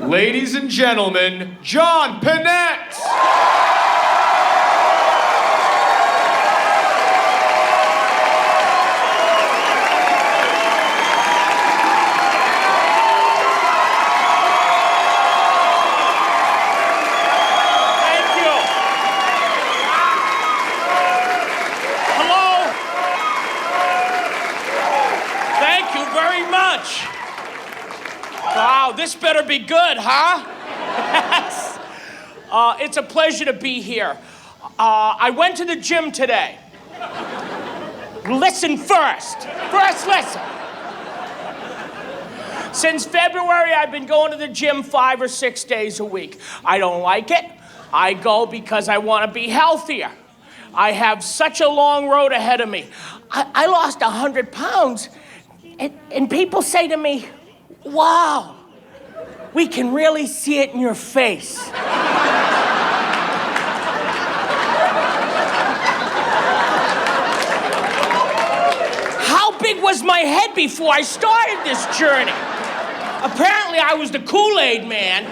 Ladies and gentlemen, John Pinette! Wow, this better be good, huh? Yes. It's a pleasure to be here. I went to the gym today. Listen first. First, listen. Since February, I've been going to the gym 5 or 6 days a week. I don't like it. I go because I want to be healthier. I have such a long road ahead of me. I lost 100 pounds, and people say to me, wow, we can really see it in your face. How big was my head before I started this journey? Apparently, I was the Kool-Aid man.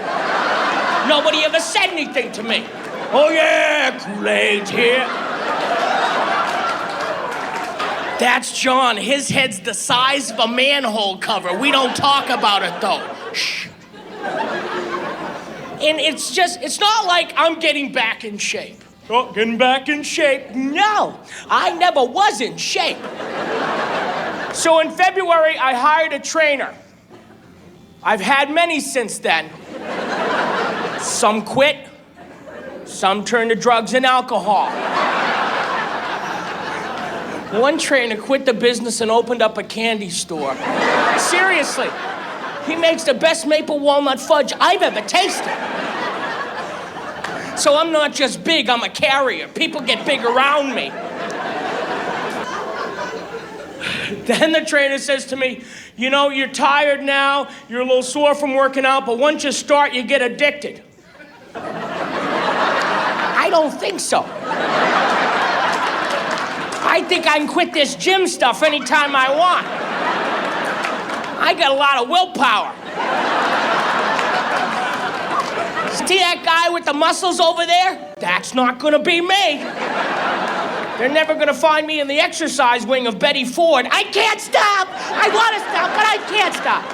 Nobody ever said anything to me. Oh yeah, Kool-Aid's here. That's John. His head's the size of a manhole cover. We don't talk about it, though. Shh. And it's not like I'm getting back in shape. Oh, getting back in shape? No, I never was in shape. So in February, I hired a trainer. I've had many since then. Some quit, some turned to drugs and alcohol. One trainer quit the business and opened up a candy store. Seriously, he makes the best maple walnut fudge I've ever tasted. So I'm not just big, I'm a carrier. People get big around me. Then the trainer says to me, you know, you're tired now, you're a little sore from working out, but once you start, you get addicted. I don't think so. I think I can quit this gym stuff anytime I want. I got a lot of willpower. See that guy with the muscles over there? That's not gonna be me. They're never gonna find me in the exercise wing of Betty Ford. I can't stop! I wanna stop, but I can't stop.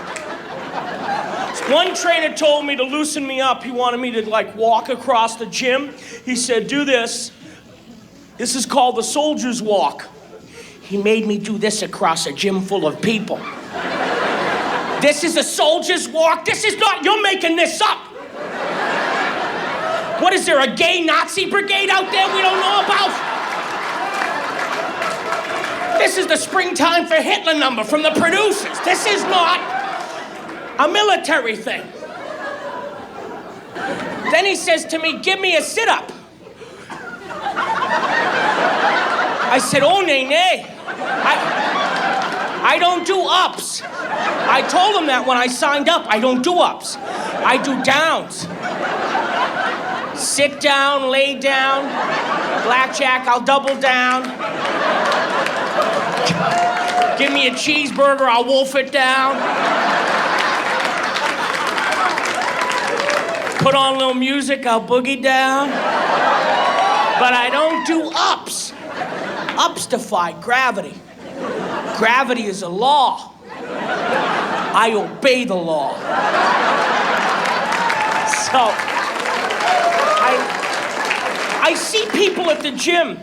One trainer told me to loosen me up. He wanted me to walk across the gym. He said, do this. This is called the soldier's walk. He made me do this across a gym full of people. This is a soldier's walk? This is not, you're making this up. What is there, a gay Nazi brigade out there we don't know about? This is the Springtime for Hitler number from the producers. This is not a military thing. Then he says to me, give me a sit-up. I said, oh, nay. I don't do ups. I told him that when I signed up. I don't do ups. I do downs. Sit down, lay down. Blackjack, I'll double down. Give me a cheeseburger, I'll wolf it down. Put on a little music, I'll boogie down. But I don't do ups. Ups defy gravity. Gravity is a law. I obey the law. So, I see people at the gym,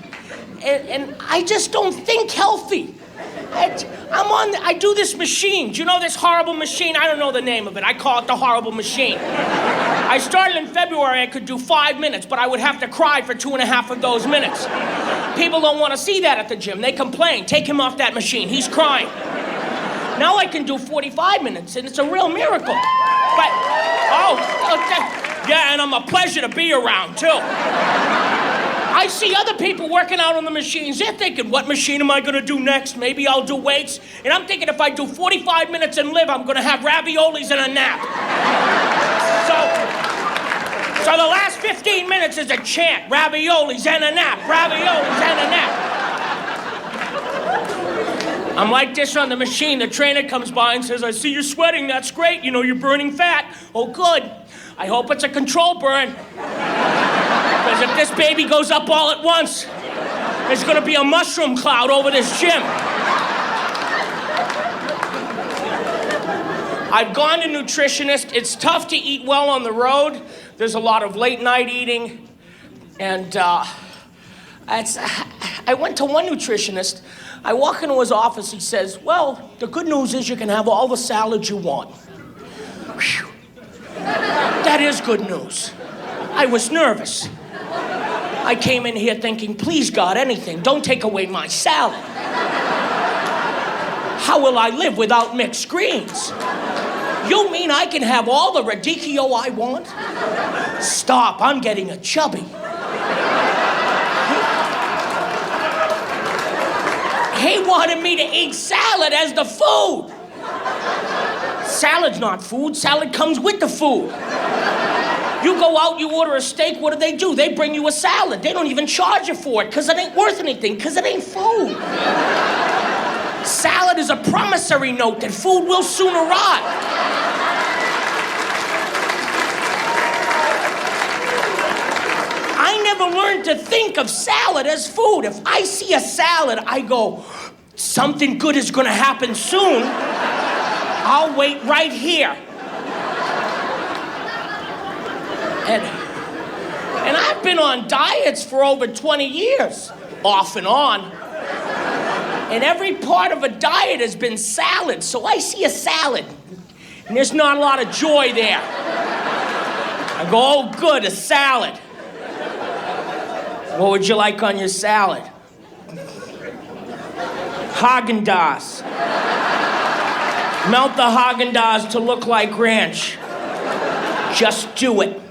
and I just don't think healthy. I do this machine. Do you know this horrible machine? I don't know the name of it. I call it the horrible machine. I started in February. I could do 5 minutes, but I would have to cry for 2.5 of those minutes. People don't want to see that at the gym. They complain. Take him off that machine. He's crying. Now I can do 45 minutes, and it's a real miracle. But, yeah, and I'm a pleasure to be around, too. I see other people working out on the machines. They're thinking, what machine am I going to do next? Maybe I'll do weights. And I'm thinking if I do 45 minutes and live, I'm going to have raviolis and a nap. So the last 15 minutes is a chant. Raviolis and a nap. Raviolis and a nap. I'm like this on the machine. The trainer comes by and says, I see you're sweating. That's great. You know, you're burning fat. Oh, good. I hope it's a control burn. Because if this baby goes up all at once, there's going to be a mushroom cloud over this gym. I've gone to nutritionists. It's tough to eat well on the road. There's a lot of late night eating. And I went to one nutritionist. I walk into his office. He says, well, the good news is you can have all the salad you want. Whew. That is good news. I was nervous. I came in here thinking, please, God, anything. Don't take away my salad. How will I live without mixed greens? You mean I can have all the radicchio I want? Stop, I'm getting a chubby. He wanted me to eat salad as the food. Salad's not food, salad comes with the food. You go out, you order a steak, what do? They bring you a salad. They don't even charge you for it because it ain't worth anything, because it ain't food. Salad is a promissory note that food will soon arrive. I never learned to think of salad as food. If I see a salad, I go, something good is gonna happen soon. I'll wait right here. And I've been on diets for over 20 years, off and on. And every part of a diet has been salad. So I see a salad, and there's not a lot of joy there. I go, oh, good, a salad. What would you like on your salad? Haagen-Dazs. Melt the Haagen-Dazs to look like ranch. Just do it.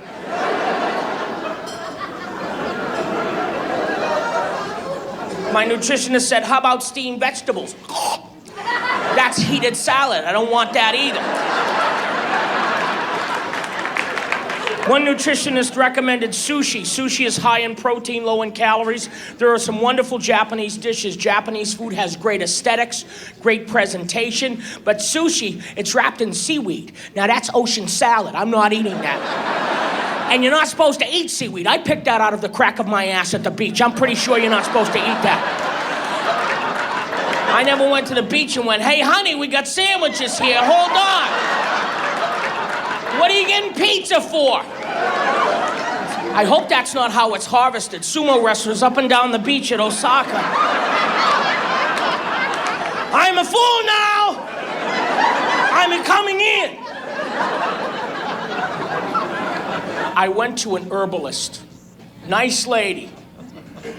My nutritionist said, how about steamed vegetables? That's heated salad. I don't want that either. One nutritionist recommended sushi. Sushi is high in protein, low in calories. There are some wonderful Japanese dishes. Japanese food has great aesthetics, great presentation, but sushi, it's wrapped in seaweed. Now that's ocean salad. I'm not eating that. And you're not supposed to eat seaweed. I picked that out of the crack of my ass at the beach. I'm pretty sure you're not supposed to eat that. I never went to the beach and went, hey, honey, we got sandwiches here. Hold on. What are you getting pizza for? I hope that's not how it's harvested. Sumo wrestlers up and down the beach at Osaka. I'm a fool now. I'm coming in. I went to an herbalist. Nice lady.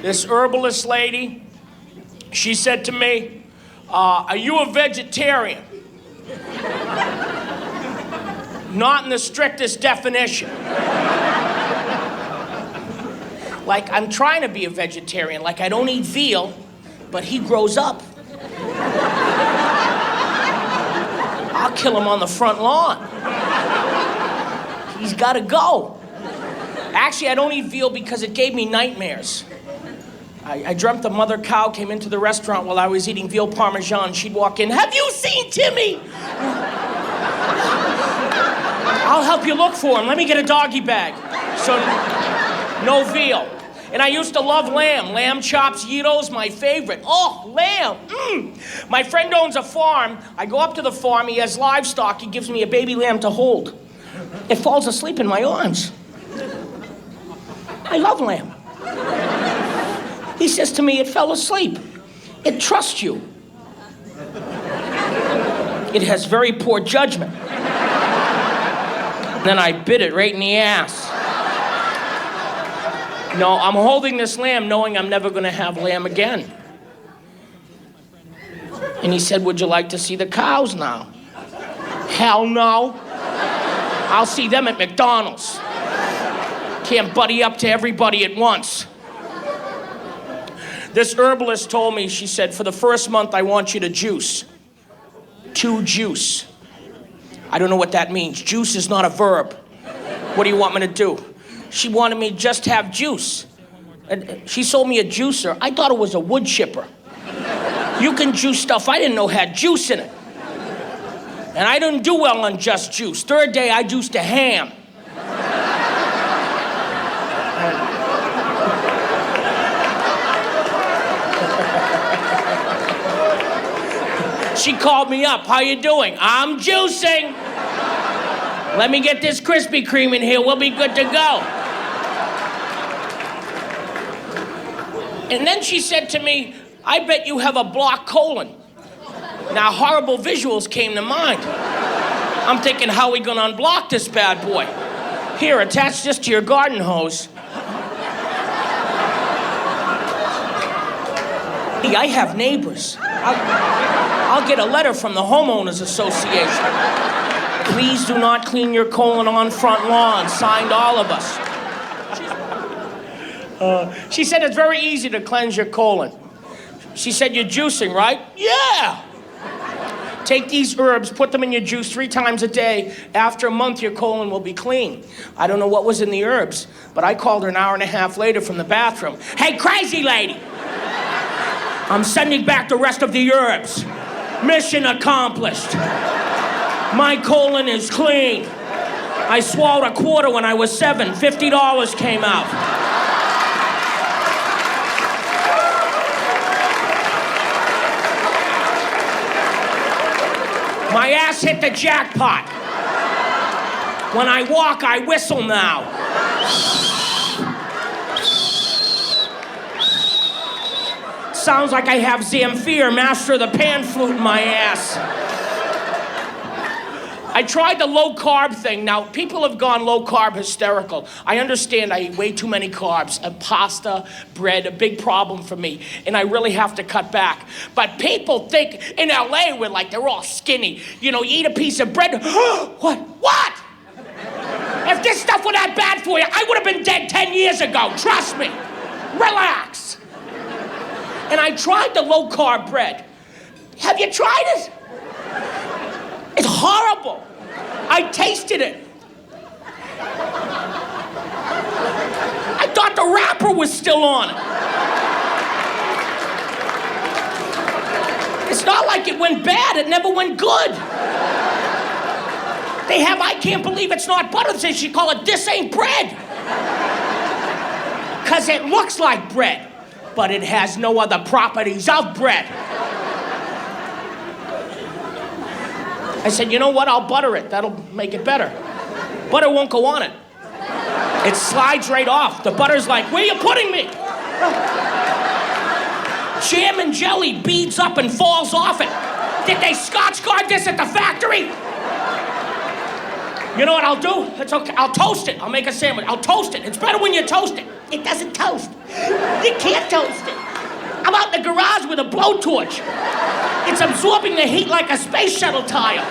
This herbalist lady, she said to me, are you a vegetarian? Not in the strictest definition. Like, I'm trying to be a vegetarian. Like, I don't eat veal, but he grows up. I'll kill him on the front lawn. He's got to go. Actually, I don't eat veal because it gave me nightmares. I dreamt the mother cow came into the restaurant while I was eating veal parmesan. She'd walk in, have you seen Timmy? I'll help you look for him. Let me get a doggy bag. So, no veal. And I used to love lamb. Lamb chops, gyros, my favorite. Oh, lamb. My friend owns a farm. I go up to the farm. He has livestock. He gives me a baby lamb to hold. It falls asleep in my arms. I love lamb. He says to me, it fell asleep. It trusts you. It has very poor judgment. Then I bit it right in the ass. No, I'm holding this lamb knowing I'm never going to have lamb again. And he said, would you like to see the cows now? Hell no. I'll see them at McDonald's. Can't buddy up to everybody at once. This herbalist told me, she said, for the first month, I want you to juice. To juice. I don't know what that means. Juice is not a verb. What do you want me to do? She wanted me to just have juice. And she sold me a juicer. I thought it was a wood chipper. You can juice stuff I didn't know had juice in it. And I didn't do well on just juice. Third day, I juiced a ham. She called me up. How you doing? I'm juicing. Let me get this Krispy Kreme in here. We'll be good to go. And then she said to me, I bet you have a blocked colon. Now, horrible visuals came to mind. I'm thinking, how are we gonna unblock this bad boy? Here, attach this to your garden hose. I have neighbors. I'll get a letter from the Homeowners Association. Please do not clean your colon on front lawn. Signed, all of us. She said it's very easy to cleanse your colon. She said, you're juicing, right? Yeah! Take these herbs, put them in your juice 3 times a day. After a month, your colon will be clean. I don't know what was in the herbs, but I called her an hour and a half later from the bathroom. Hey, crazy lady! I'm sending back the rest of the herbs. Mission accomplished. My colon is clean. I swallowed a quarter when I was 7. $50 came out. My ass hit the jackpot. When I walk, I whistle now. Sounds like I have Zamfir, master of the pan flute, in my ass. I tried the low-carb thing. Now, people have gone low-carb hysterical. I understand I eat way too many carbs. Pasta, bread, a big problem for me. And I really have to cut back. But people think in LA, they're all skinny. You know, you eat a piece of bread. What? If this stuff were that bad for you, I would have been dead 10 years ago. Trust me. Relax. And I tried the low-carb bread. Have you tried it? It's horrible. I tasted it. I thought the wrapper was still on it. It's not like it went bad. It never went good. They have, I can't believe it's not butter. They should call it, this ain't bread. Because it looks like bread, but it has no other properties of bread. I said, you know what? I'll butter it. That'll make it better. Butter won't go on it. It slides right off. The butter's like, where you putting me? Jam and jelly beads up and falls off it. Did they Scotch guard this at the factory? You know what I'll do? It's okay. I'll toast it. I'll make a sandwich. I'll toast it. It's better when you toast it. It doesn't toast. You can't toast it. I'm out in the garage with a blowtorch. It's absorbing the heat like a space shuttle tire.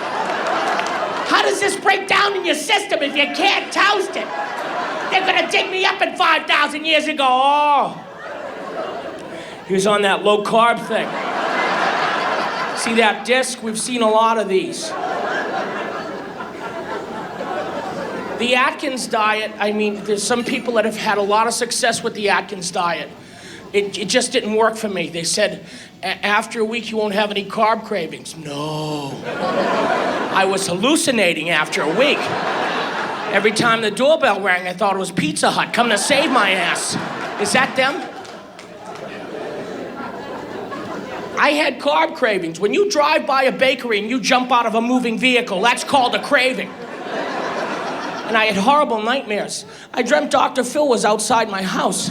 How does this break down in your system if you can't toast it? They're gonna dig me up in 5,000 years ago. Oh. He was on that low-carb thing. See that disc? We've seen a lot of these. The Atkins diet, I mean, there's some people that have had a lot of success with the Atkins diet. It just didn't work for me. They said, after a week, you won't have any carb cravings. No. I was hallucinating after a week. Every time the doorbell rang, I thought it was Pizza Hut. Come to save my ass. Is that them? I had carb cravings. When you drive by a bakery and you jump out of a moving vehicle, that's called a craving. And I had horrible nightmares. I dreamt Dr. Phil was outside my house.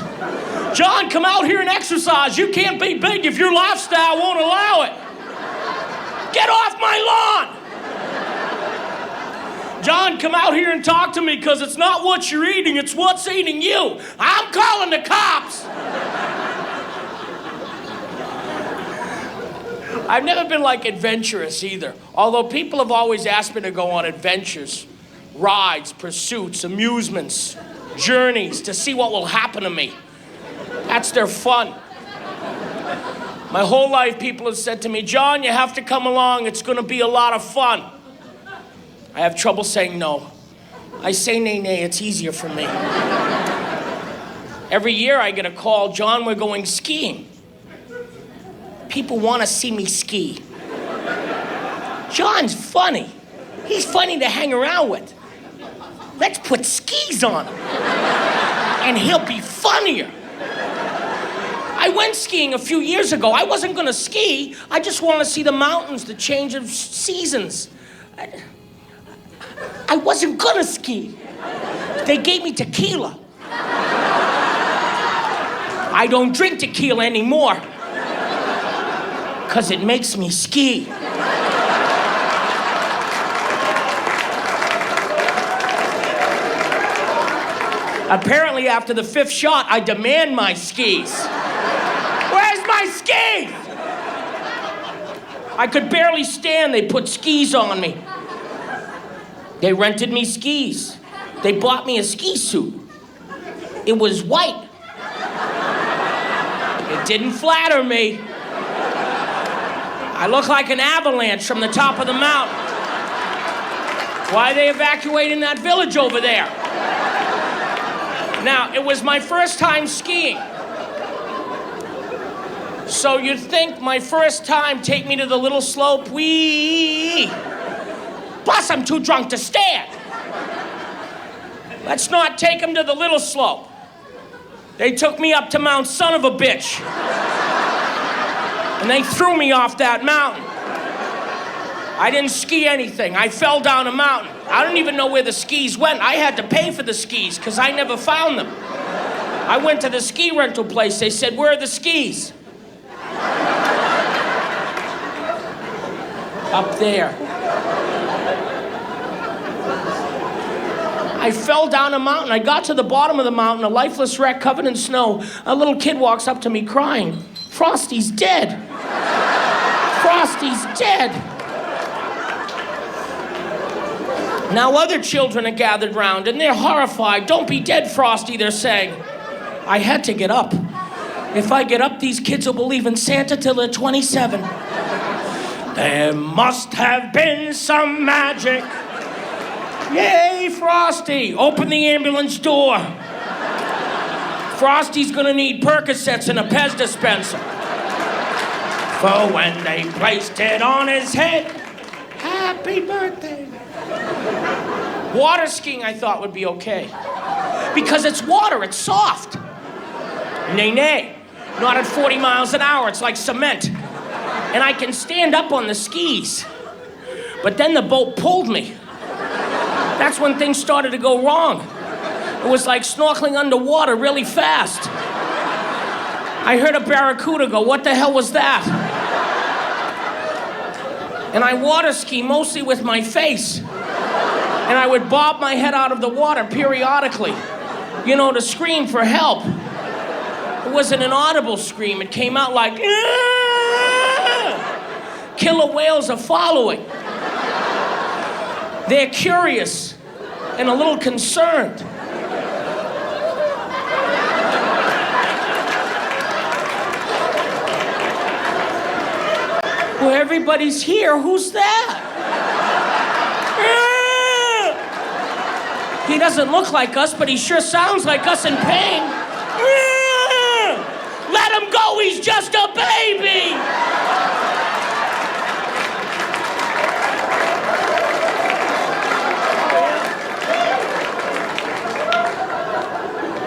John, come out here and exercise. You can't be big if your lifestyle won't allow it. Get off my lawn. John, come out here and talk to me because it's not what you're eating, it's what's eating you. I'm calling the cops. I've never been adventurous either. Although people have always asked me to go on adventures, rides, pursuits, amusements, journeys to see what will happen to me. That's their fun. My whole life, people have said to me, John, you have to come along. It's going to be a lot of fun. I have trouble saying no. I say nay, it's easier for me. Every year I get a call, John, we're going skiing. People want to see me ski. John's funny. He's funny to hang around with. Let's put skis on him. And he'll be funnier. I went skiing a few years ago. I wasn't gonna ski. I just wanted to see the mountains, the change of seasons. I wasn't gonna ski. They gave me tequila. I don't drink tequila anymore because it makes me ski. Apparently, after the 5th shot, I demand my skis. Where's my skis? I could barely stand. They put skis on me. They rented me skis. They bought me a ski suit. It was white. It didn't flatter me. I look like an avalanche from the top of the mountain. Why are they evacuating that village over there? Now, it was my first time skiing. So you'd think my first time, take me to the little slope, wee. Plus, I'm too drunk to stand. Let's not take him to the little slope. They took me up to Mount Son of a Bitch. And they threw me off that mountain. I didn't ski anything. I fell down a mountain. I don't even know where the skis went. I had to pay for the skis because I never found them. I went to the ski rental place. They said, "Where are the skis?" Up there. I fell down a mountain. I got to the bottom of the mountain, a lifeless wreck covered in snow. A little kid walks up to me crying. "Frosty's dead. Frosty's dead." Now other children are gathered round and they're horrified. "Don't be dead, Frosty," they're saying. I had to get up. If I get up, these kids will believe in Santa till they're 27. There must have been some magic. Yay, Frosty! Open the ambulance door. Frosty's gonna need Percocets and a Pez dispenser. For when they placed it on his head, happy birthday. Water skiing I thought would be okay. Because it's water, it's soft. Nay, nay. Not at 40 miles an hour, it's like cement. And I can stand up on the skis. But then the boat pulled me. That's when things started to go wrong. It was like snorkeling underwater really fast. I heard a barracuda go, "What the hell was that?" And I water ski mostly with my face. And I would bob my head out of the water periodically, you know, to scream for help. It wasn't an audible scream. It came out like, "Aah!" Killer whales are following. They're curious and a little concerned. Well, everybody's here. Who's that? He doesn't look like us, but he sure sounds like us in pain. Let him go, he's just a baby.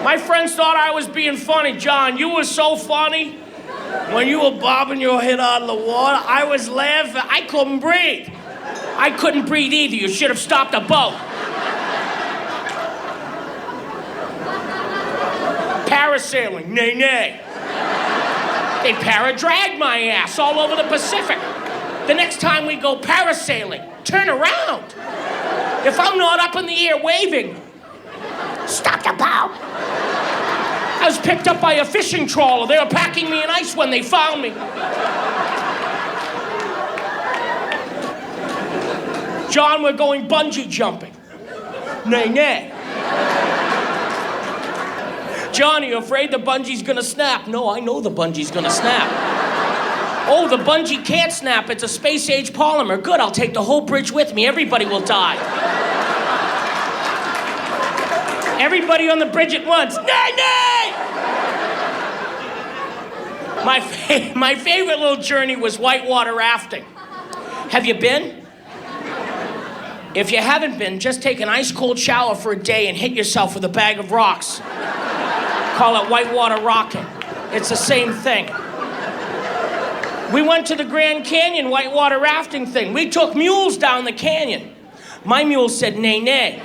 My friends thought I was being funny. "John, you were so funny. When you were bobbing your head out of the water, I was laughing. I couldn't breathe." I couldn't breathe either. You should have stopped the boat. Parasailing, nay, nay. They para-dragged my ass all over the Pacific. The next time we go parasailing, turn around. If I'm not up in the air waving, stop the boat. I was picked up by a fishing trawler. They were packing me in ice when they found me. "John, we're going bungee jumping." Nay, nay. "John, are you afraid the bungee's gonna snap?" "No, I know the bungee's gonna snap." "Oh, the bungee can't snap. It's a space-age polymer." "Good, I'll take the whole bridge with me. Everybody will die." Everybody on the bridge at once. Nay, nay! My favorite little journey was whitewater rafting. Have you been? If you haven't been, just take an ice cold shower for a day and hit yourself with a bag of rocks. Call it whitewater rocking. It's the same thing. We went to the Grand Canyon whitewater rafting thing. We took mules down the canyon. My mule said, nay, nay.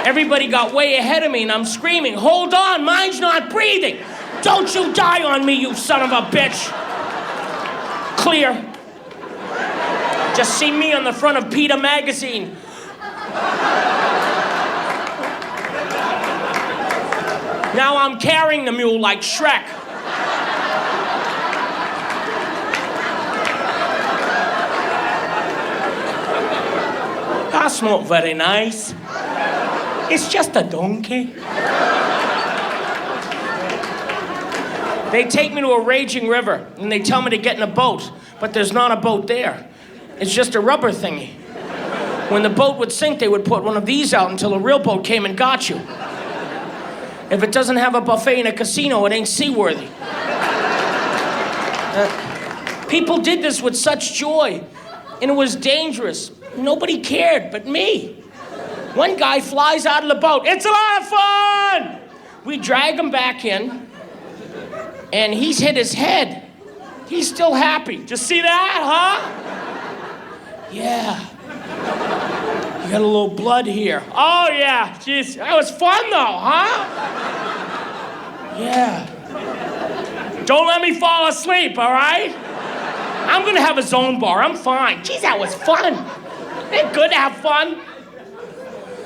Everybody got way ahead of me and I'm screaming, hold on, mine's not breathing. Don't you die on me, you son of a bitch. Clear. Just see me on the front of PETA magazine. Now I'm carrying the mule like Shrek. That's not very nice. It's just a donkey. They take me to a raging river and they tell me to get in a boat, but there's not a boat there. It's just a rubber thingy. When the boat would sink, they would put one of these out until a real boat came and got you. If it doesn't have a buffet in a casino, it ain't seaworthy. People did this with such joy, and it was dangerous. Nobody cared but me. One guy flies out of the boat. It's a lot of fun! We drag him back in, and he's hit his head. He's still happy. Just see that, huh? Yeah. You got a little blood here. Oh, yeah. Jeez, that was fun, though, huh? Yeah. Don't let me fall asleep, all right? I'm gonna have a zone bar. I'm fine. Jeez, that was fun. Ain't good to have fun.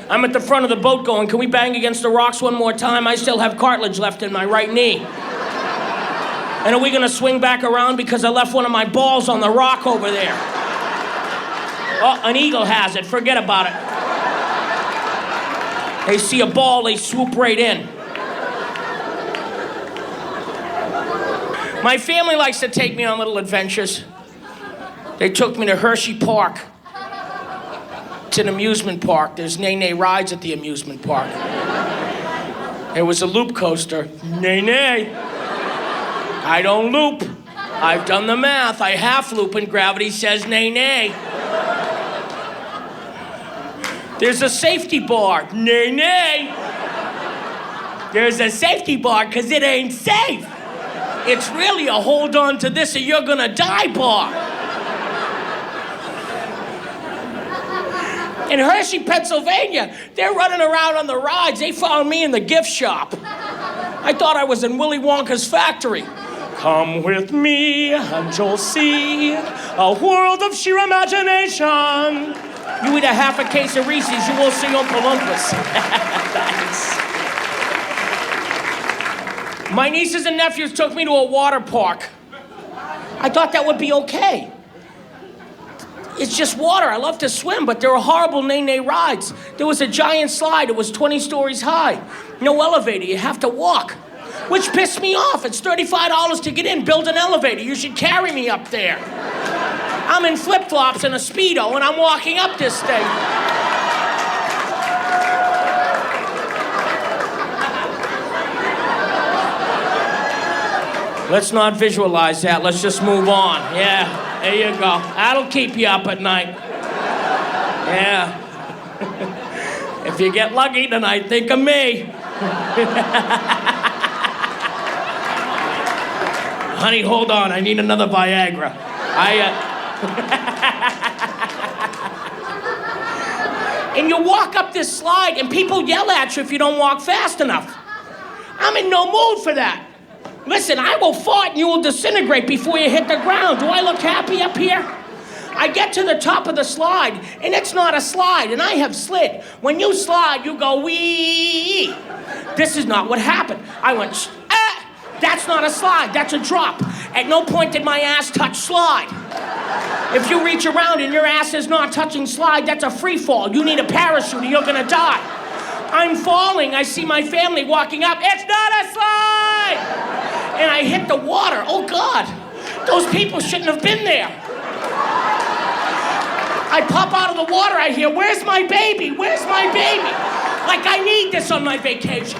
I'm at the front of the boat going, can we bang against the rocks one more time? I still have cartilage left in my right knee. And are we gonna swing back around because I left one of my balls on the rock over there? Oh, an eagle has it. Forget about it. They see a ball, they swoop right in. My family likes to take me on little adventures. They took me to Hershey Park. It's an amusement park. There's nay-nay rides at the amusement park. There was a loop coaster. Nay-nay. I don't loop. I've done the math. I half loop and gravity says nay-nay. There's a safety bar. Nay-nay. There's a safety bar because it ain't safe. It's really a hold on to this or you're gonna die bar. In Hershey, Pennsylvania, they're running around on the rides. They found me in the gift shop. I thought I was in Willy Wonka's factory. Come with me and you'll see a world of sheer imagination. You eat a half a case of Reese's, you will see Oompa Loompas. Thanks. My nieces and nephews took me to a water park. I thought that would be okay. It's just water. I love to swim, but there are horrible nay-nay rides. There was a giant slide. It was 20 stories high. No elevator. You have to walk, which pissed me off. It's $35 to get in. Build an elevator. You should carry me up there. I'm in flip-flops and a Speedo, and I'm walking up this thing. Let's not visualize that. Let's just move on. Yeah, there you go. That'll keep you up at night. Yeah. If you get lucky tonight, think of me. Honey, hold on. I need another Viagra. And you walk up this slide, and people yell at you if you don't walk fast enough. I'm in no mood for that. Listen, I will fart and you will disintegrate before you hit the ground. Do I look happy up here? I get to the top of the slide, and it's not a slide, and I have slid. When you slide, you go wee. This is not what happened. I went, that's not a slide, that's a drop. At no point did my ass touch slide. If you reach around and your ass is not touching slide, that's a free fall. You need a parachute or you're gonna die. I'm falling, I see my family walking up. It's not a slide! And I hit the water. Oh God, those people shouldn't have been there. I pop out of the water, I hear, where's my baby? Where's my baby? Like I need this on my vacation.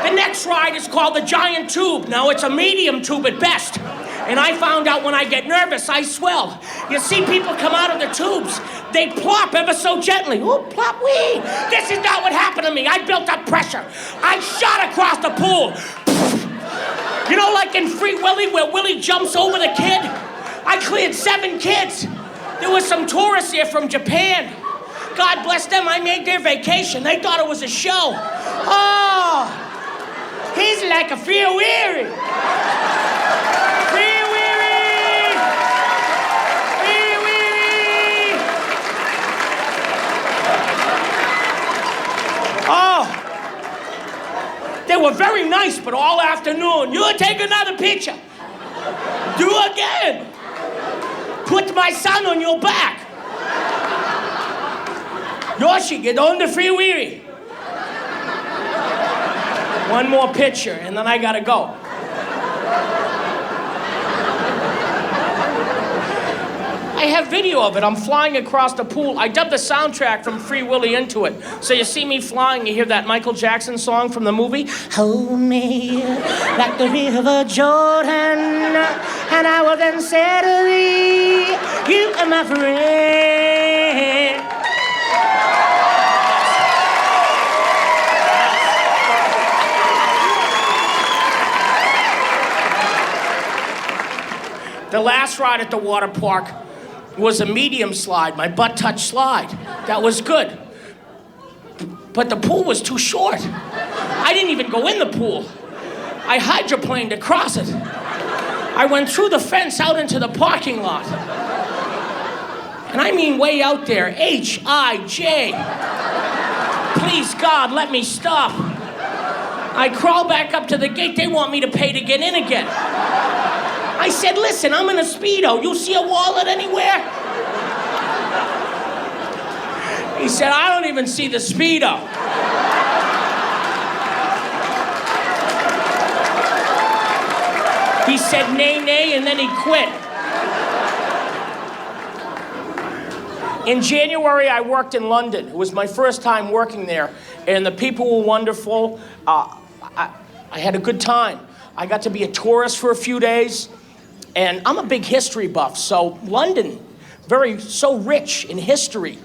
The next ride is called the giant tube. Now, it's a medium tube at best. And I found out when I get nervous, I swell. You see people come out of the tubes, they plop ever so gently. Ooh, plop, wee. This is not what happened to me. I built up pressure. I shot across the pool. You know, like in Free Willy, where Willie jumps over the kid? I cleared 7 kids. There was some tourists here from Japan. God bless them, I made their vacation. They thought it was a show. Oh, he's like a free weary. Free weary. Free weary. Oh, they were very nice, but all afternoon, you take another picture. Do again. Put my son on your back. Yoshi, get on the free weary. One more picture, and then I gotta go. I have video of it. I'm flying across the pool. I dubbed the soundtrack from Free Willy into it. So you see me flying, you hear that Michael Jackson song from the movie? Hold me like the river Jordan, and I will then say to thee, you are my friend. The last ride at the water park was a medium slide, my butt touch slide. That was good. But the pool was too short. I didn't even go in the pool. I hydroplaned across it. I went through the fence out into the parking lot. And I mean way out there, H-I-J. Please, God, let me stop. I crawl back up to the gate. They want me to pay to get in again. I said, listen, I'm in a Speedo. You see a wallet anywhere? He said, I don't even see the Speedo. He said, nay, nay, and then he quit. In January, I worked in London. It was my first time working there, and the people were wonderful. I had a good time. I got to be a tourist for a few days. And I'm a big history buff, so London, so rich in history.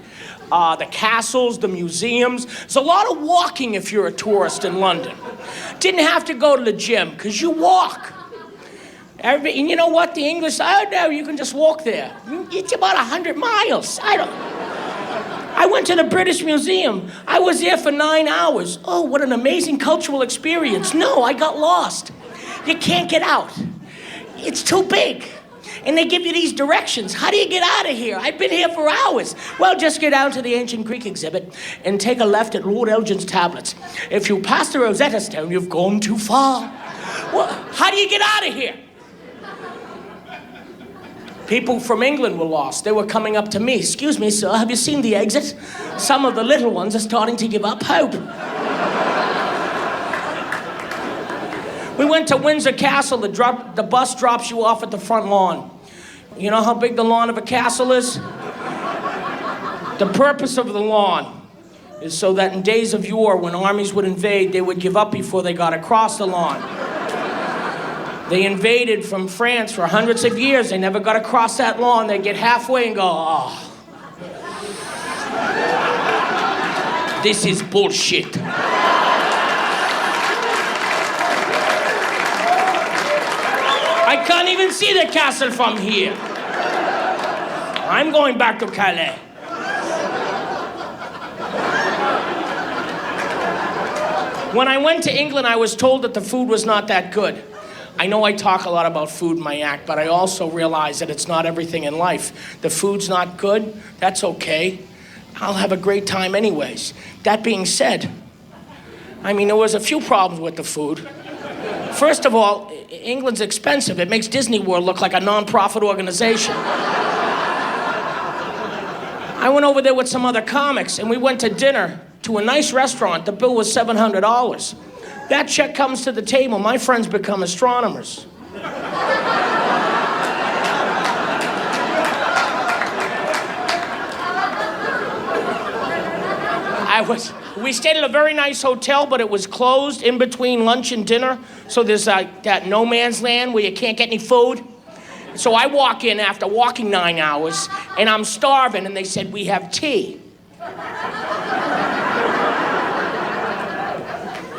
The castles, the museums. There's a lot of walking if you're a tourist in London. Didn't have to go to the gym, because you walk. And you know what, the English, oh no, you can just walk there. It's about 100 miles. I went to the British Museum. I was there for 9 hours. Oh, what an amazing cultural experience. No, I got lost. You can't get out. It's too big. And they give you these directions. How do you get out of here? I've been here for hours. Well, just get down to the ancient Greek exhibit and take a left at Lord Elgin's tablets. If you pass the Rosetta Stone, you've gone too far. Well, how do you get out of here? People from England were lost. They were coming up to me. Excuse me, sir, have you seen the exit? Some of the little ones are starting to give up hope. We went to Windsor Castle. The bus drops you off at the front lawn. You know how big the lawn of a castle is? The purpose of the lawn is so that in days of yore, when armies would invade, they would give up before they got across the lawn. They invaded from France for hundreds of years. They never got across that lawn. They'd get halfway and go, oh. This is bullshit. I can't even see the castle from here. I'm going back to Calais. When I went to England, I was told that the food was not that good. I know I talk a lot about food in my act, but I also realize that it's not everything in life. The food's not good, that's okay. I'll have a great time anyways. That being said, I mean, there was a few problems with the food. First of all, England's expensive. It makes Disney World look like a non-profit organization. I went over there with some other comics, and we went to dinner to a nice restaurant. The bill was $700. That check comes to the table. My friends become astronomers. We stayed at a very nice hotel, but it was closed in between lunch and dinner. So there's that no man's land where you can't get any food. So I walk in after walking 9 hours, and I'm starving, and they said, we have tea.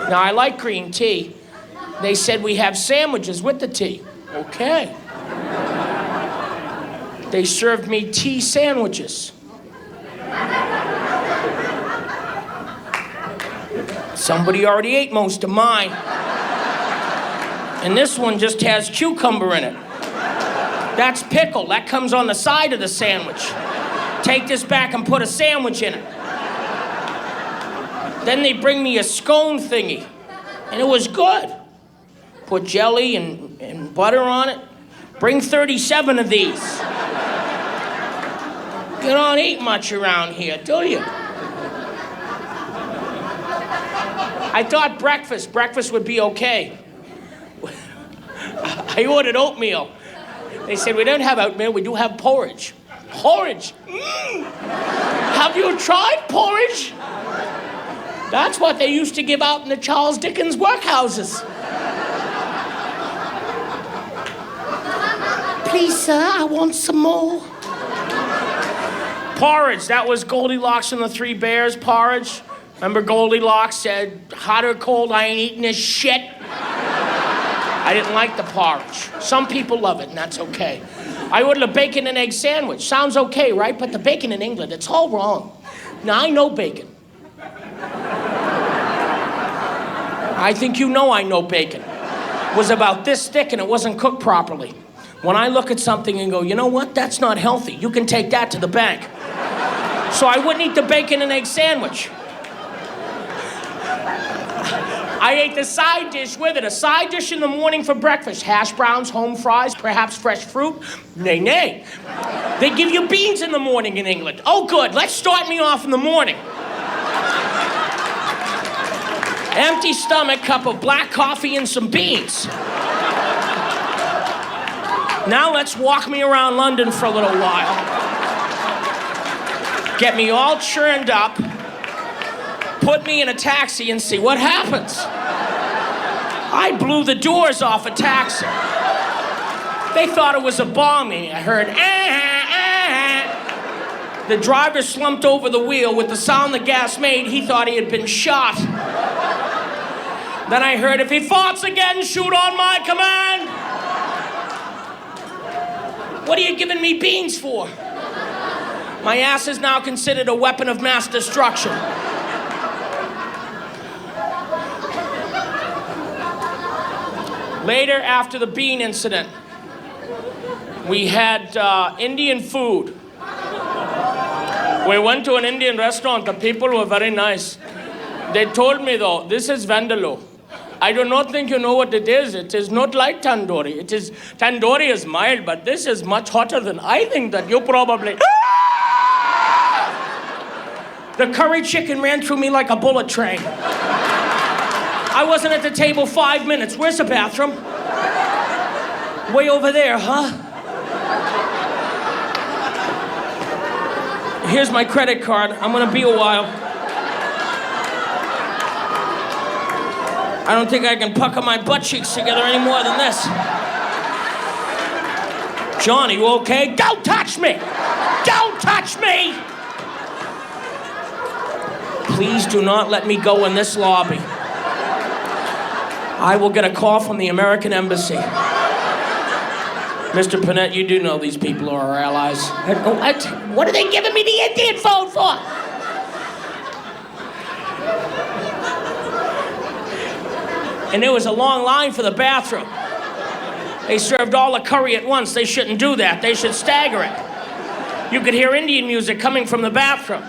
Now, I like green tea. They said, we have sandwiches with the tea. Okay. They served me tea sandwiches. Somebody already ate most of mine. And this one just has cucumber in it. That's pickle. That comes on the side of the sandwich. Take this back and put a sandwich in it. Then they bring me a scone thingy, and it was good. Put jelly and butter on it. Bring 37 of these. You don't eat much around here, do you? I thought breakfast would be okay. I ordered oatmeal. They said, we don't have oatmeal, we do have porridge. Porridge? Have you tried porridge? That's what they used to give out in the Charles Dickens workhouses. Please, sir, I want some more. Porridge, that was Goldilocks and the Three Bears porridge. Remember Goldilocks said, hot or cold, I ain't eating this shit. I didn't like the porridge. Some people love it, and that's okay. I ordered a bacon and egg sandwich. Sounds okay, right? But the bacon in England, it's all wrong. Now, I know bacon. I think you know I know bacon. It was about this thick, and it wasn't cooked properly. When I look at something and go, you know what? That's not healthy. You can take that to the bank. So I wouldn't eat the bacon and egg sandwich. I ate the side dish with it. A side dish in the morning for breakfast. Hash browns, home fries, perhaps fresh fruit. Nay, nay. They give you beans in the morning in England. Oh, good. Let's start me off in the morning. Empty stomach, cup of black coffee and some beans. Now let's walk me around London for a little while. Get me all churned up. Put me in a taxi and see what happens. I blew the doors off a taxi. They thought it was a bombing. I heard, The driver slumped over the wheel. With the sound the gas made, he thought he had been shot. Then I heard, if he farts again, shoot on my command. What are you giving me beans for? My ass is now considered a weapon of mass destruction. Later, after the bean incident, we had Indian food. We went to an Indian restaurant. The people were very nice. They told me, though, this is Vindaloo. I do not think you know what it is. It is not like tandoori. Tandoori is mild, but this is much hotter than I think that you probably... The curry chicken ran through me like a bullet train. I wasn't at the table 5 minutes. Where's the bathroom? Way over there, huh? Here's my credit card. I'm gonna be a while. I don't think I can pucker my butt cheeks together any more than this. John, are you okay? Don't touch me! Don't touch me! Please do not let me go in this lobby. I will get a call from the American Embassy. Mr. Pinette, you do know these people are our allies. What are they giving me the Indian phone for? And there was a long line for the bathroom. They served all the curry at once. They shouldn't do that. They should stagger it. You could hear Indian music coming from the bathroom.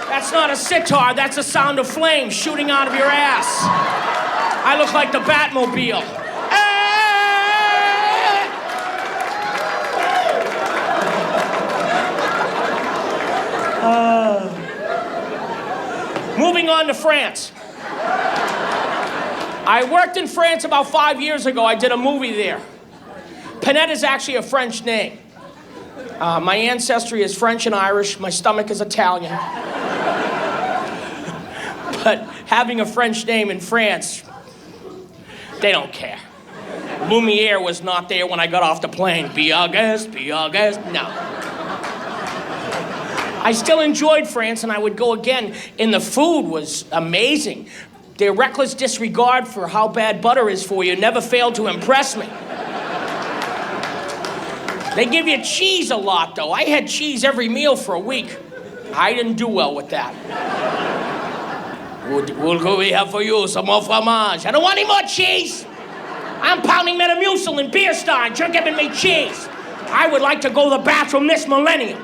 That's not a sitar, that's a sound of flames shooting out of your ass. I look like the Batmobile. Moving on to France. I worked in France about 5 years ago. I did a movie there. Pinette is actually a French name. My ancestry is French and Irish. My stomach is Italian. But having a French name in France, they don't care. Lumiere was not there when I got off the plane. Be our guest, no. I still enjoyed France, and I would go again, and the food was amazing. Their reckless disregard for how bad butter is for you never failed to impress me. They give you cheese a lot, though. I had cheese every meal for a week. I didn't do well with that. What we have for you? Some more fromage. I don't want any more cheese. I'm pounding Metamucil in beer steins. You're giving me cheese. I would like to go to the bathroom this millennium.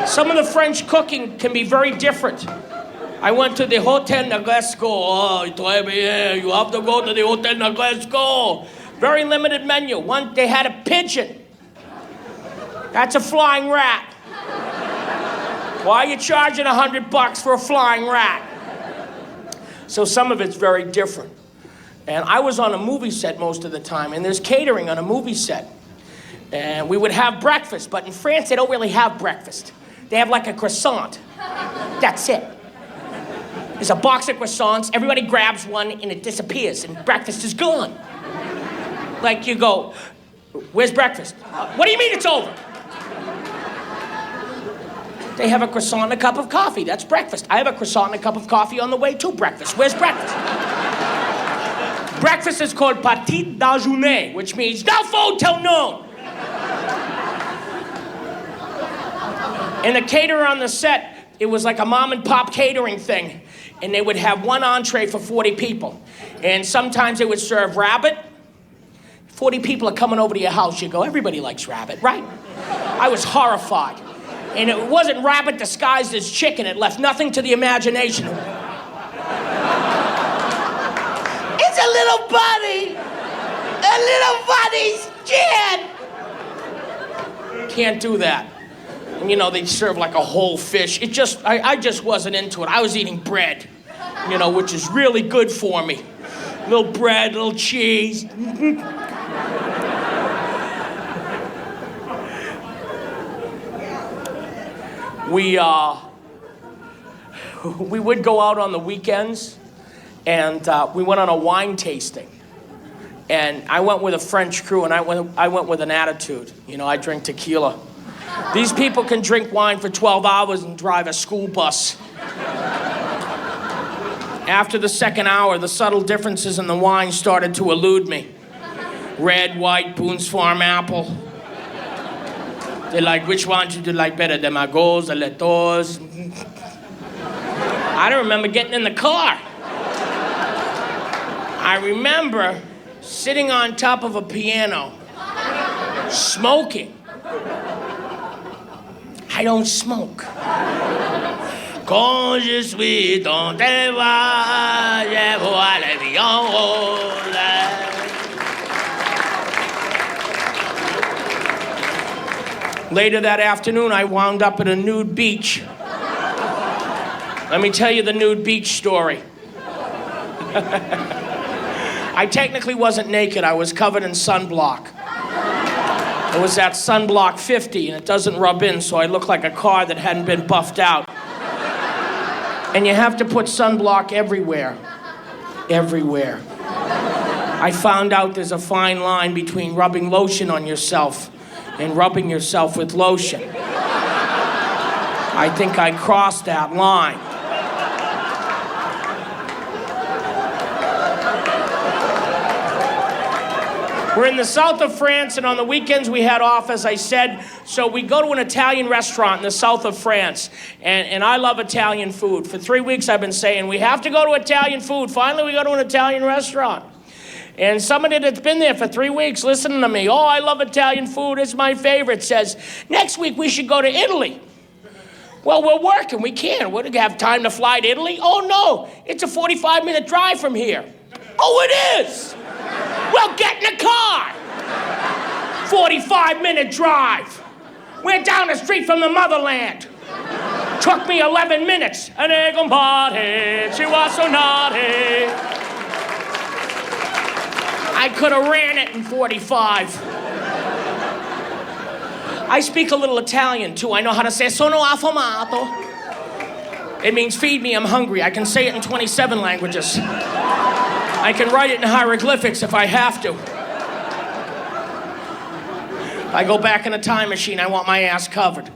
Some of the French cooking can be very different. I went to the Hotel Negresco. Oh, très bien. You have to go to the Hotel Negresco. Very limited menu. One, they had a pigeon. That's a flying rat. Why are you charging $100 for a flying rat? So some of it's very different. And I was on a movie set most of the time, and there's catering on a movie set. And we would have breakfast, but in France, they don't really have breakfast. They have like a croissant. That's it. There's a box of croissants, everybody grabs one, and it disappears, and breakfast is gone. Like you go, where's breakfast? What do you mean it's over? They have a croissant and a cup of coffee. That's breakfast. I have a croissant and a cup of coffee on the way to breakfast. Where's breakfast? Breakfast is called petit déjeuner, which means no food till noon. And the caterer on the set, it was like a mom and pop catering thing. And they would have one entree for 40 people. And sometimes they would serve rabbit. 40 people are coming over to your house. You go, everybody likes rabbit, right? I was horrified. And it wasn't rabbit disguised as chicken. It left nothing to the imagination. It's a little bunny. A little bunny's skin. Can't do that. And you know, they serve like a whole fish. I just wasn't into it. I was eating bread, you know, which is really good for me. Little bread, little cheese. We would go out on the weekends, and we went on a wine tasting. And I went with a French crew, and I went with an attitude. You know, I drink tequila. These people can drink wine for 12 hours and drive a school bus. After the second hour, the subtle differences in the wine started to elude me. Red, white, Boone's Farm apple. They're like, which one do you like better, the Magos, the Letos? I don't remember getting in the car. I remember sitting on top of a piano, smoking. I don't smoke. Quand je suis dans tes bras, je vois la vie en rose. Later that afternoon, I wound up at a nude beach. Let me tell you the nude beach story. I technically wasn't naked. I was covered in sunblock. It was that sunblock 50, and it doesn't rub in, so I look like a car that hadn't been buffed out. And you have to put sunblock everywhere. Everywhere. I found out there's a fine line between rubbing lotion on yourself and rubbing yourself with lotion. I think I crossed that line. We're in the south of France, and on the weekends we had off, as I said, so we go to an Italian restaurant in the south of France, and I love Italian food. For 3 weeks I've been saying, we have to go to Italian food. Finally we go to an Italian restaurant. And somebody that's been there for 3 weeks listening to me, oh, I love Italian food, it's my favorite, says, next week we should go to Italy. Well, we're working, we can't. We don't have time to fly to Italy. Oh no, it's a 45-minute drive from here. Oh, it is. Well, get in the car. 45-minute drive. We're down the street from the motherland. Took me 11 minutes. And she was so naughty. I could have ran it in 45. I speak a little Italian, too. I know how to say, sono affamato. It means feed me, I'm hungry. I can say it in 27 languages. I can write it in hieroglyphics if I have to. I go back in a time machine, I want my ass covered.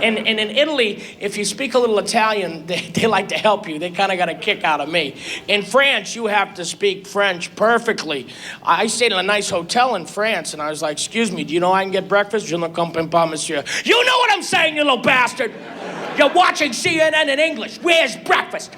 And in Italy, if you speak a little Italian, they like to help you. They kind of got a kick out of me. In France, you have to speak French perfectly. I stayed in a nice hotel in France, and I was like, excuse me, do you know I can get breakfast? Je ne comprends pas, monsieur. You know what I'm saying, you little bastard? You're watching CNN in English. Where's breakfast?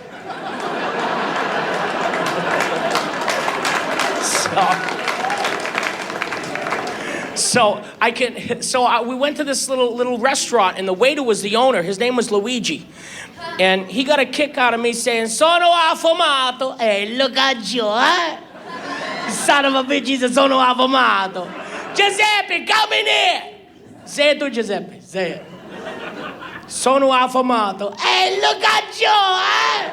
We went to this little restaurant, and the waiter was the owner. His name was Luigi. And he got a kick out of me saying, sono affamato. Hey, look at you, huh? Son of a bitch, he's a sono affamato. Giuseppe, come in here. Say it to Giuseppe, say it. Sono affamato. Hey, look at you, huh?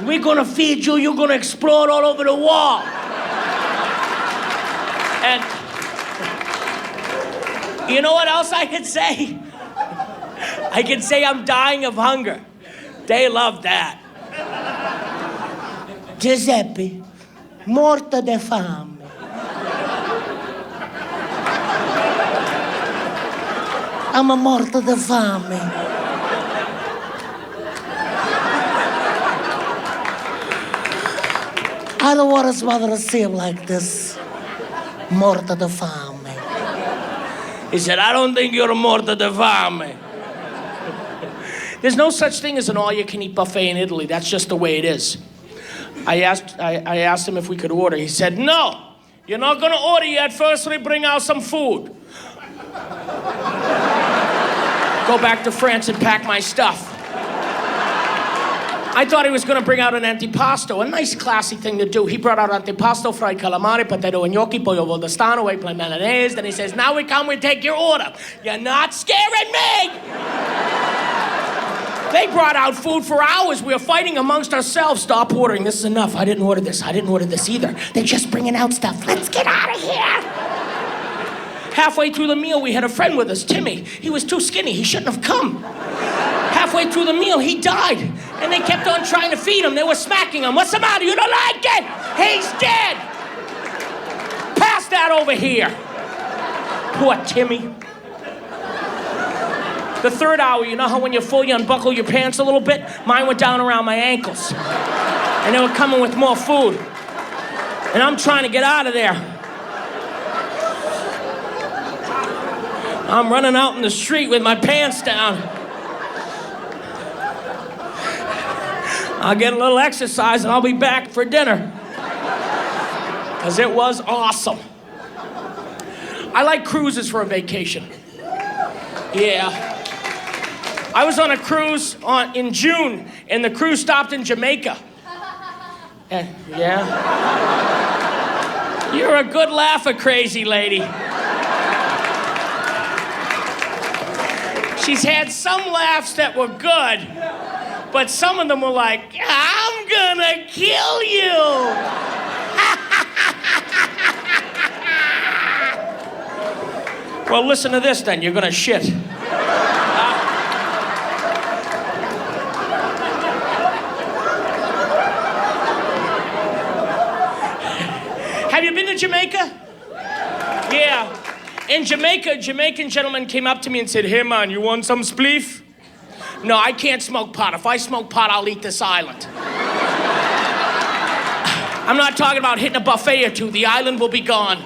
We're gonna feed you, you're gonna explode all over the wall. And you know what else I could say? I could say I'm dying of hunger. They love that. Giuseppe, morto de fame. I'm a morto de fame. I don't want his mother to see him like this. Morto de fame. He said, I don't think you're a morto de fame. There's no such thing as an all-you-can-eat buffet in Italy. That's just the way it is. I asked him if we could order. He said, no, you're not going to order yet. First, we bring out some food. Go back to France and pack my stuff. I thought he was going to bring out an antipasto, a nice classy thing to do. He brought out antipasto, fried calamari, potato and gnocchi, pollo valdostano, eggplant mayonnaise. Then he says, now we come, we take your order. You're not scaring me! They brought out food for hours. We were fighting amongst ourselves. Stop ordering. This is enough. I didn't order this. I didn't order this either. They're just bringing out stuff. Let's get out of here. Halfway through the meal, we had a friend with us, Timmy. He was too skinny. He shouldn't have come. Halfway through the meal, he died. And they kept on trying to feed him. They were smacking him. What's the matter? You don't like it? He's dead. Pass that over here. Poor Timmy. The third hour, you know how when you're full, you unbuckle your pants a little bit? Mine went down around my ankles. And they were coming with more food. And I'm trying to get out of there. I'm running out in the street with my pants down. I'll get a little exercise and I'll be back for dinner. Because it was awesome. I like cruises for a vacation. Yeah. I was on a cruise in June, and the cruise stopped in Jamaica. Yeah? You're a good laugher, crazy lady. She's had some laughs that were good, but some of them were like, I'm gonna kill you. Well, listen to this then, you're gonna shit. Have you been to Jamaica? Yeah. In Jamaica, a Jamaican gentleman came up to me and said, hey man, you want some spleef? No, I can't smoke pot. If I smoke pot, I'll eat this island. I'm not talking about hitting a buffet or two. The island will be gone.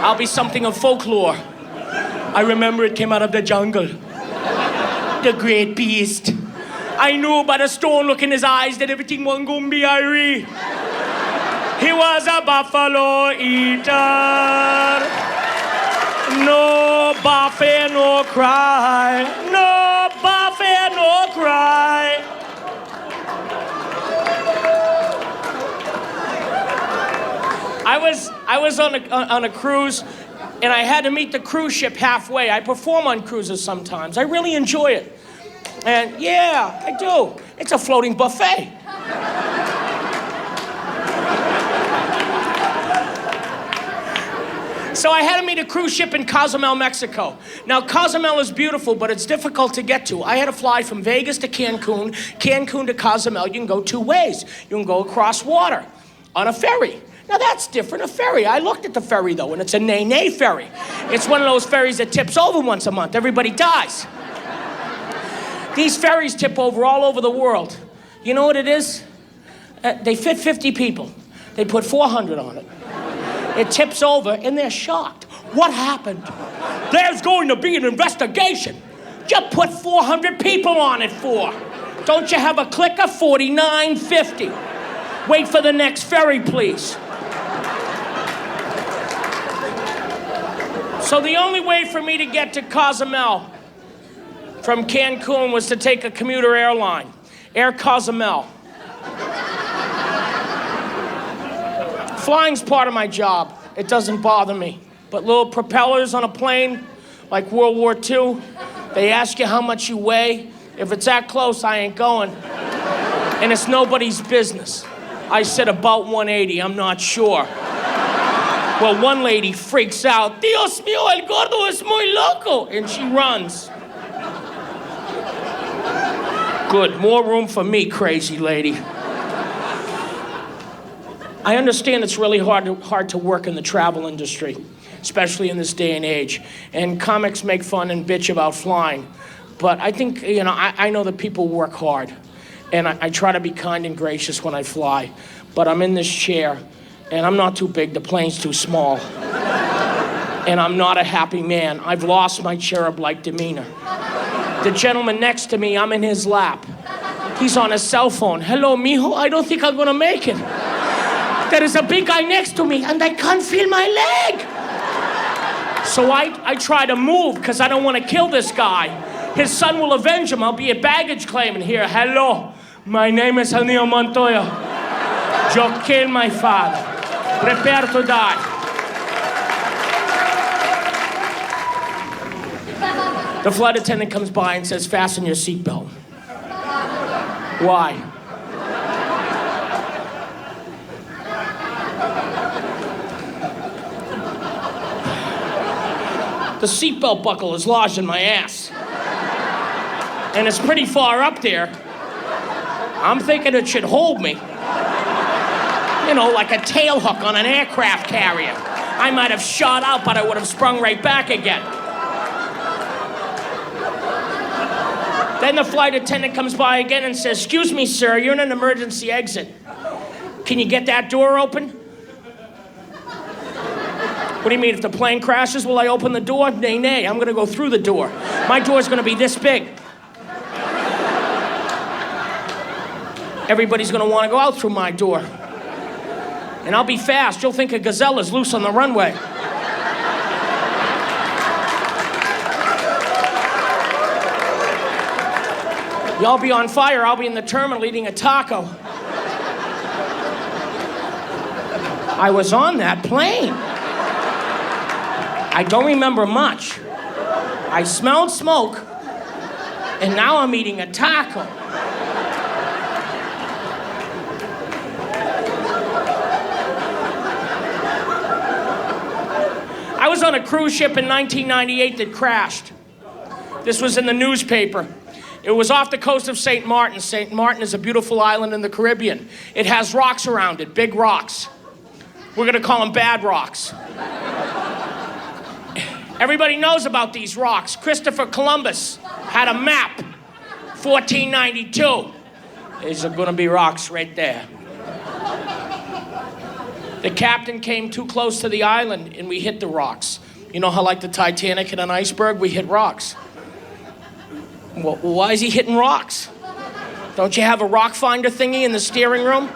I'll be something of folklore. I remember it came out of the jungle. The great beast. I knew by the stone look in his eyes that everything wasn't gonna be airy. He was a buffalo eater. No buffet, no cry. No buffet, no cry. I was on a cruise, and I had to meet the cruise ship halfway. I perform on cruises sometimes. I really enjoy it. And yeah, I do. It's a floating buffet. So I had to meet a cruise ship in Cozumel, Mexico. Now, Cozumel is beautiful, but it's difficult to get to. I had to fly from Vegas to Cancun, Cancun to Cozumel. You can go two ways. You can go across water on a ferry. Now, that's different, a ferry. I looked at the ferry, though, and it's a nay-nay ferry. It's one of those ferries that tips over once a month. Everybody dies. These ferries tip over all over the world. You know what it is? They fit 50 people. They put 400 on it. It tips over, and they're shocked. What happened? There's going to be an investigation. You put 400 people on it for. Don't you have a clicker? $49.50. Wait for the next ferry, please. So the only way for me to get to Cozumel from Cancun was to take a commuter airline, Air Cozumel. Flying's part of my job. It doesn't bother me. But little propellers on a plane, like World War II, they ask you how much you weigh. If it's that close, I ain't going. And it's nobody's business. I said about 180, I'm not sure. Well, one lady freaks out, Dios mío, el gordo es muy loco, and she runs. Good, more room for me, crazy lady. I understand it's really hard to work in the travel industry, especially in this day and age. And comics make fun and bitch about flying. But I think, I know that people work hard. And I try to be kind and gracious when I fly. But I'm in this chair, and I'm not too big. The plane's too small. And I'm not a happy man. I've lost my cherub-like demeanor. The gentleman next to me, I'm in his lap. He's on his cell phone. Hello, mijo, I don't think I'm gonna make it. There is a big guy next to me, and I can't feel my leg. So I try to move, because I don't want to kill this guy. His son will avenge him. I'll be a baggage claimant here. Hello, my name is Anil Montoya. You killed my father. Prepare to die. The flight attendant comes by and says, fasten your seatbelt. Why? The seatbelt buckle is lodged in my ass. And it's pretty far up there. I'm thinking it should hold me. Like a tail hook on an aircraft carrier. I might have shot out, but I would have sprung right back again. Then the flight attendant comes by again and says, excuse me, sir, you're in an emergency exit. Can you get that door open? What do you mean, if the plane crashes, will I open the door? Nay, nay, I'm gonna go through the door. My door's gonna be this big. Everybody's gonna wanna go out through my door. And I'll be fast. You'll think a gazelle is loose on the runway. Y'all be on fire, I'll be in the terminal eating a taco. I was on that plane. I don't remember much. I smelled smoke, and now I'm eating a taco. I was on a cruise ship in 1998 that crashed. This was in the newspaper. It was off the coast of St. Martin. St. Martin is a beautiful island in the Caribbean. It has rocks around it, big rocks. We're gonna call them bad rocks. Everybody knows about these rocks. Christopher Columbus had a map, 1492. These are gonna be rocks right there. The captain came too close to the island and we hit the rocks. You know how like the Titanic hit an iceberg, we hit rocks. Well, why is he hitting rocks? Don't you have a rock finder thingy in the steering room?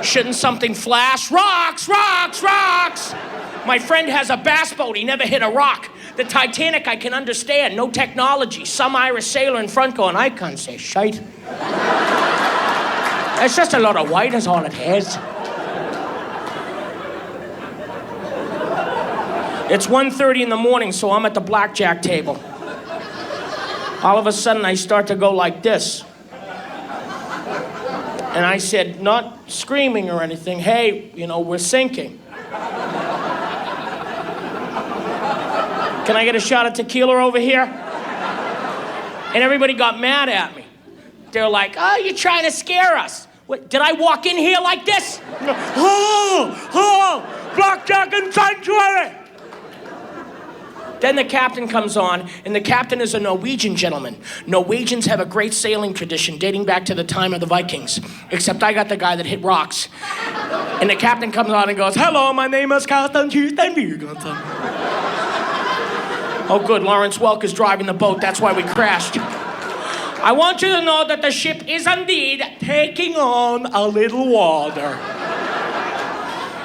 Shouldn't something flash? Rocks, rocks, rocks! My friend has a bass boat, he never hit a rock. The Titanic, I can understand, no technology. Some Irish sailor in front going, I can't say shite. It's just a lot of white is all it has. It's 1:30 in the morning, so I'm at the blackjack table. All of a sudden, I start to go like this. And I said, not screaming or anything, hey, we're sinking. Can I get a shot of tequila over here? And everybody got mad at me. They're like, oh, you're trying to scare us. What, did I walk in here like this? Oh, blackjack and sanctuary. Then the captain comes on, and the captain is a Norwegian gentleman. Norwegians have a great sailing tradition dating back to the time of the Vikings, except I got the guy that hit rocks. And the captain comes on and goes, hello, my name is Captain Houston. Oh, good, Lawrence Welk is driving the boat. That's why we crashed. I want you to know that the ship is indeed taking on a little water.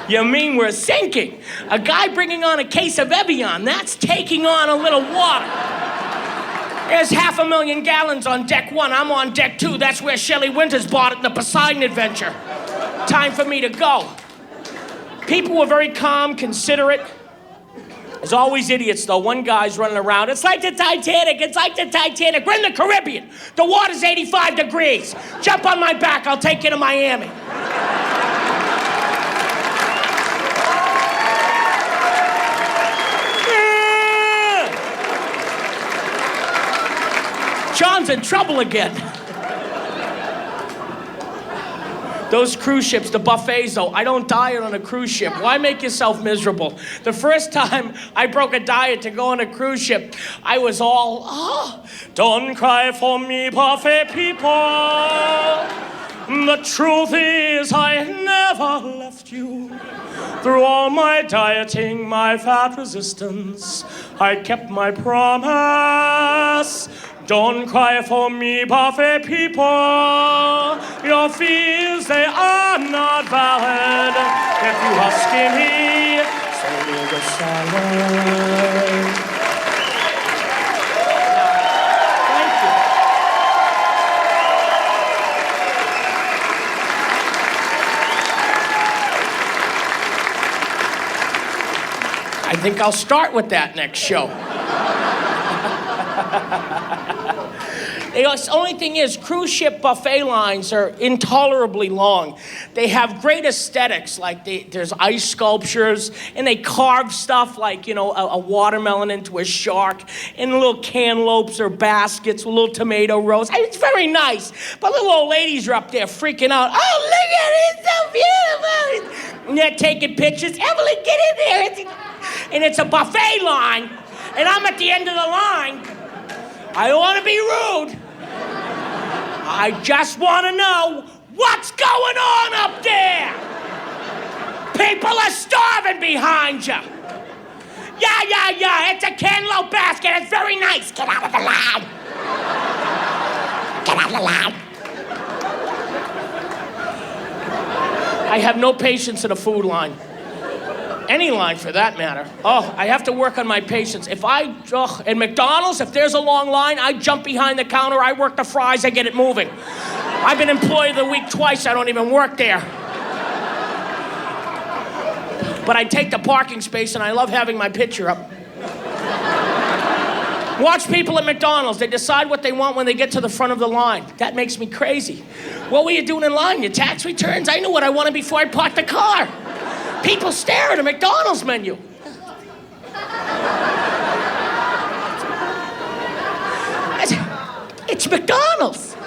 You mean we're sinking? A guy bringing on a case of Evian, that's taking on a little water. There's 500,000 gallons on deck 1. I'm on deck 2. That's where Shelley Winters bought it in the Poseidon Adventure. Time for me to go. People were very calm, considerate. There's always idiots, though. One guy's running around. It's like the Titanic. It's like the Titanic. We're in the Caribbean. The water's 85 degrees. Jump on my back. I'll take you to Miami. John's in trouble again. Those cruise ships, the buffets, though, I don't diet on a cruise ship. Why make yourself miserable? The first time I broke a diet to go on a cruise ship, I was all, don't cry for me, buffet people. The truth is I never left you. Through all my dieting, my fat resistance, I kept my promise. Don't cry for me, buffet people. Your fears, they are not valid. If you are skinny, so will the salad. Thank you. I think I'll start with that next show. The only thing is, cruise ship buffet lines are intolerably long. They have great aesthetics, like there's ice sculptures, and they carve stuff like, you know, a watermelon into a shark, and little cantaloupes or baskets with little tomato rows. I mean, it's very nice, but little old ladies are up there freaking out. Oh, look at it, it's so beautiful. And they're taking pictures. Evelyn, get in there. And it's a buffet line, and I'm at the end of the line. I don't want to be rude. I just want to know what's going on up there. People are starving behind you. Yeah. It's a cantaloupe basket. It's very nice. Get out of the line. Get out of the line. I have no patience in a food line. Any line for that matter. Oh, I have to work on my patience. At McDonald's, if there's a long line, I jump behind the counter, I work the fries, I get it moving. I've been employee of the week twice, I don't even work there. But I take the parking space and I love having my picture up. Watch people at McDonald's, they decide what they want when they get to the front of the line. That makes me crazy. What were you doing in line? Your tax returns? I knew what I wanted before I parked the car. People stare at a McDonald's menu. It's McDonald's.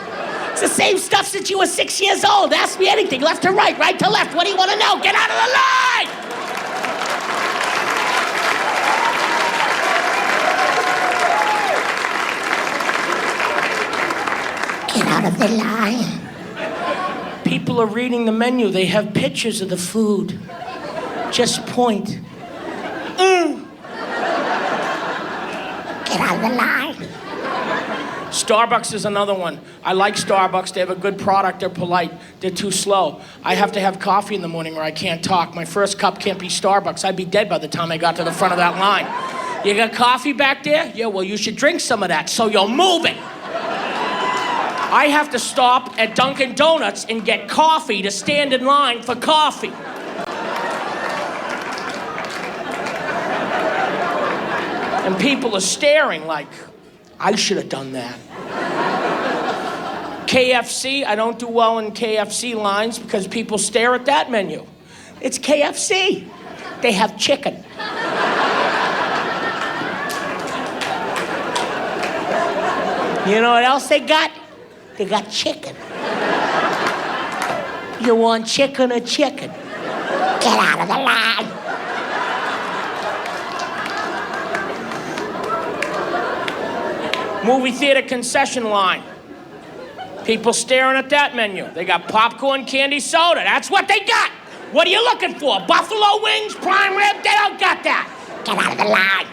It's the same stuff since you were 6 years old. Ask me anything, left to right, right to left. What do you want to know? Get out of the line! Get out of the line. People are reading the menu. They have pictures of the food. Just point. Get out of the line. Starbucks is another one. I like Starbucks. They have a good product. They're polite. They're too slow. I have to have coffee in the morning or I can't talk. My first cup can't be Starbucks. I'd be dead by the time I got to the front of that line. You got coffee back there? Yeah, well, you should drink some of that so you'll move it. I have to stop at Dunkin' Donuts and get coffee to stand in line for coffee. And people are staring like, I should have done that. KFC, I don't do well in KFC lines because people stare at that menu. It's KFC. They have chicken. You know what else they got? They got chicken. You want chicken or chicken? Get out of the line. Movie theater concession line. People staring at that menu. They got popcorn, candy, soda. That's what they got. What are you looking for? Buffalo wings, prime rib? They don't got that. Get out of the line.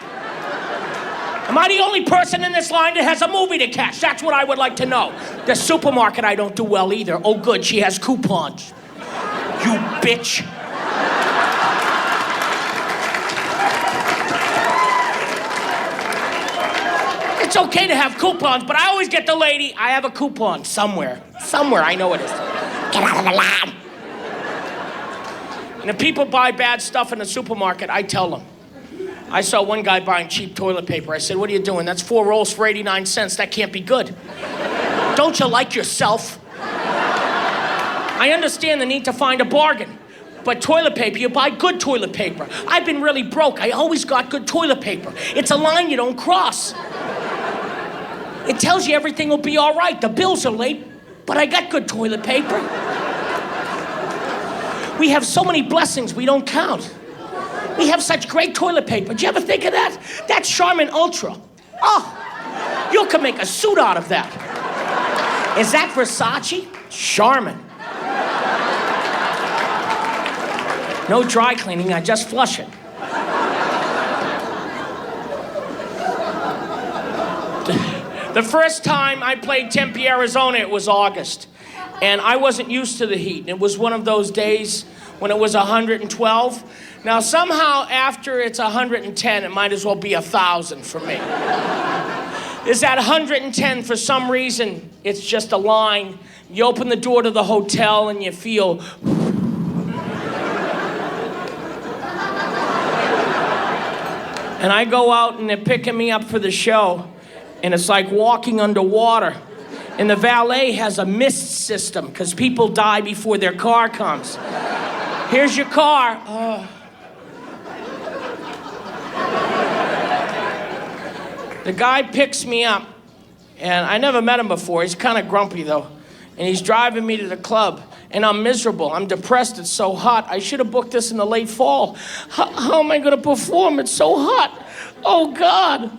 Am I the only person in this line that has a movie to catch? That's what I would like to know. The supermarket I don't do well either. Oh, good, she has coupons. You bitch. It's okay to have coupons, but I always get the lady, I have a coupon somewhere. Somewhere, I know it is. Get out of the line. And if people buy bad stuff in the supermarket, I tell them. I saw one guy buying cheap toilet paper. I said, what are you doing? That's 4 rolls for 89 cents. That can't be good. Don't you like yourself? I understand the need to find a bargain. But toilet paper, you buy good toilet paper. I've been really broke. I always got good toilet paper. It's a line you don't cross. It tells you everything will be all right. The bills are late, but I got good toilet paper. We have so many blessings we don't count. We have such great toilet paper. Did you ever think of that? That's Charmin Ultra. Oh, you can make a suit out of that. Is that Versace? Charmin. No dry cleaning, I just flush it. The first time I played Tempe, Arizona, it was August. And I wasn't used to the heat. It was one of those days when it was 112. Now, somehow, after it's 110, it might as well be 1,000 for me. Is at 110, for some reason, it's just a line. You open the door to the hotel and you feel... And I go out and they're picking me up for the show, and it's like walking underwater. And the valet has a mist system, because people die before their car comes. Here's your car. The guy picks me up, and I never met him before. He's kind of grumpy, though. And he's driving me to the club, and I'm miserable. I'm depressed. It's so hot. I should have booked this in the late fall. How am I going to perform? It's so hot. Oh, God.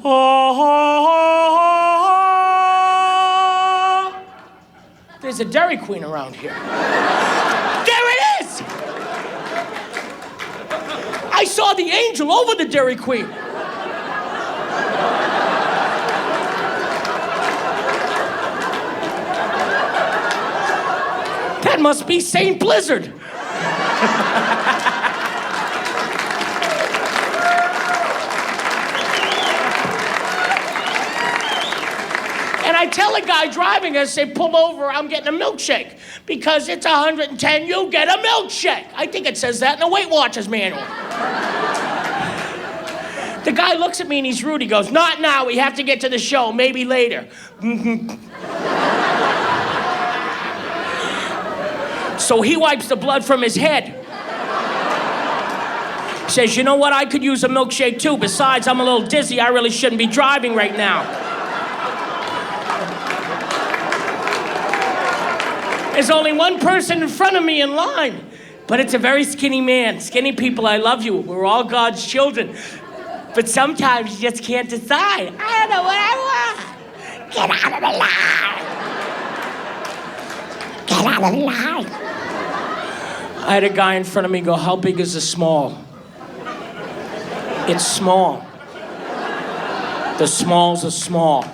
There's a Dairy Queen around here. There it is! I saw the angel over the Dairy Queen. That must be Saint Blizzard. And I tell the guy driving, I say, pull over, I'm getting a milkshake. Because it's 110, you get a milkshake. I think it says that in the Weight Watchers manual. The guy looks at me and he's rude. He goes, not now, we have to get to the show, maybe later. So he wipes the blood from his head. Says, you know what, I could use a milkshake too. Besides, I'm a little dizzy, I really shouldn't be driving right now. There's only one person in front of me in line, but it's a very skinny man. Skinny people, I love you. We're all God's children. But sometimes you just can't decide. I don't know what I want. Get out of the line. Get out of the line. I had a guy in front of me go, how big is the small? It's small. The smalls are small.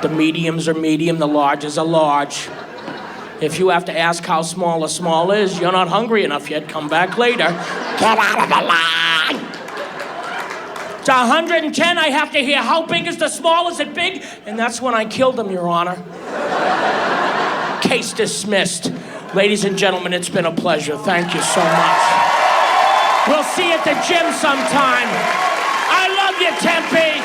The mediums are medium, the larges are large. If you have to ask how small a small is, you're not hungry enough yet. Come back later. Get out of the line. It's 110, I have to hear, how big is the small? Is it big? And that's when I killed him, Your Honor. Case dismissed. Ladies and gentlemen, it's been a pleasure. Thank you so much. We'll see you at the gym sometime. I love you, Tempe.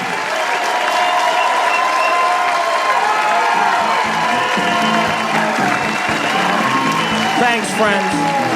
Thanks, friends.